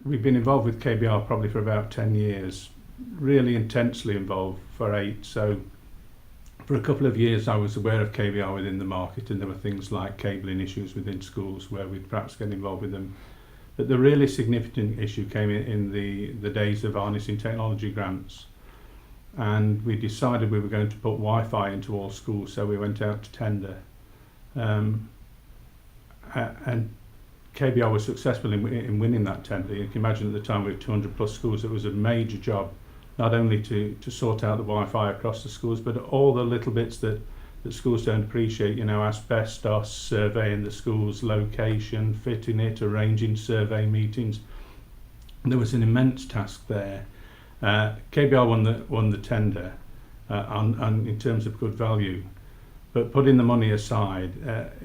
we've been involved with KBR probably for about 10 years, really intensely involved for 8. So for a couple of years I was aware of KBR within the market, and there were things like cabling issues within schools where we'd perhaps get involved with them. But the really significant issue came in the days of harnessing technology grants, and we decided we were going to put Wi-Fi into all schools, so we went out to tender. And KBR was successful in winning that tender. You can imagine at the time we had 200 plus schools. It was a major job, not only to sort out the Wi-Fi across the schools, but all the little bits that schools don't appreciate, you know, asbestos, surveying the school's location, fitting it, arranging survey meetings. And there was an immense task there. KBR won the tender on in terms of good value. But putting the money aside,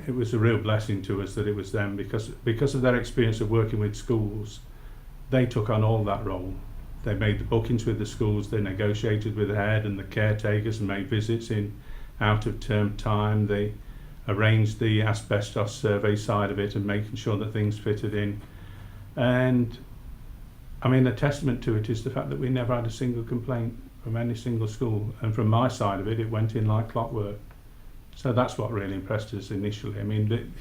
it was a real blessing to us that it was them, because of their experience of working with schools. They took on all that role. They made the bookings with the schools, they negotiated with the head and the caretakers and made visits in out of term time. They arranged the asbestos survey side of it and making sure that things fitted in. And I mean, a testament to it is the fact that we never had a single complaint from any single school. And from my side of it, it went in like clockwork. So that's what really impressed us initially. I mean,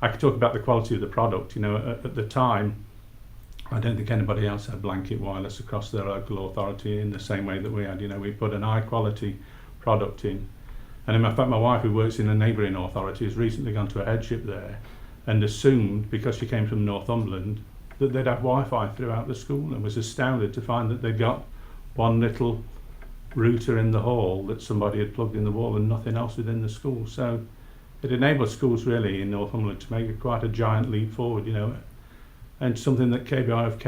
I could talk about the quality of the product. You know, at the time, I don't think anybody else had blanket wireless across their local authority in the same way that we had. You know, we put an high quality product in. And in fact, my wife, who works in a neighbouring authority, has recently gone to a headship there and assumed, because she came from Northumberland, that they'd have Wi-Fi throughout the school, and was astounded to find that they'd got one little router in the hall that somebody had plugged in the wall and nothing else within the school. So it enabled schools really in Northumberland to make quite a giant leap forward, you know, and something that KBR have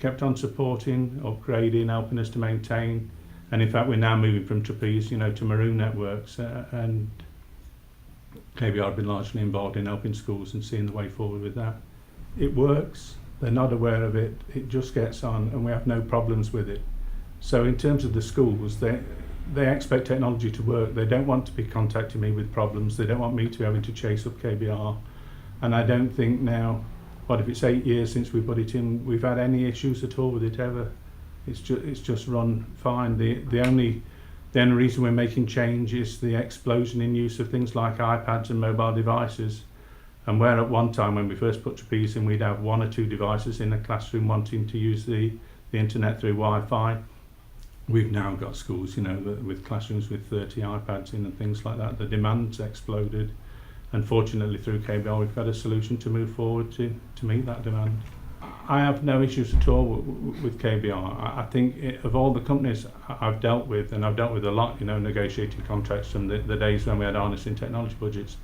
kept on supporting, upgrading, helping us to maintain. And in fact, we're now moving from trapeze, you know, to maroon networks, and KBR have been largely involved in helping schools and seeing the way forward with that. It works. They're not aware of it. It just gets on, and we have no problems with it. So in terms of the schools, they expect technology to work. They don't want to be contacting me with problems. They don't want me to be having to chase up KBR. And I don't think now, what if it's 8 years since we put it in, we've had any issues at all with it ever. It's just run fine. The only reason we're making change is the explosion in use of things like iPads and mobile devices. And where at one time when we first put trapeze in, we'd have 1 or 2 devices in a classroom wanting to use the internet through Wi-Fi. We've now got schools, you know, with classrooms with 30 iPads in and things like that. The demand's exploded. And fortunately through KBR we've got a solution to move forward to meet that demand. I have no issues at all with KBR. I think of all the companies I've dealt with, and I've dealt with a lot, you know, negotiating contracts from the days when we had harnessing technology budgets,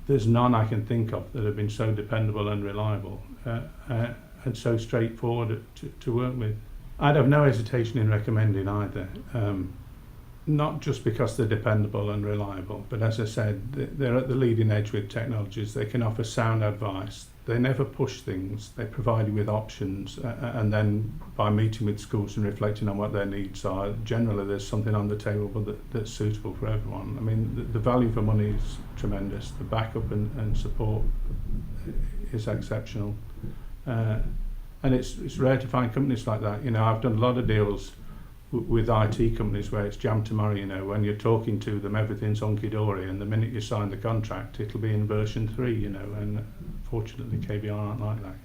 there's none I can think of that have been so dependable and reliable and so straightforward to work with. I'd have no hesitation in recommending either, not just because they're dependable and reliable, but as I said, they're at the leading edge with technologies. They can offer sound advice. They never push things. They provide you with options, and then by meeting with schools and reflecting on what their needs are, generally there's something on the table that's suitable for everyone. I mean, the value for money is tremendous. The backup and support is exceptional. And it's rare to find companies like that. You know, I've done a lot of deals with IT companies where it's jam tomorrow, you know, when you're talking to them, everything's hunky-dory, and the minute you sign the contract, it'll be in version 3, you know, and fortunately KBR aren't like that.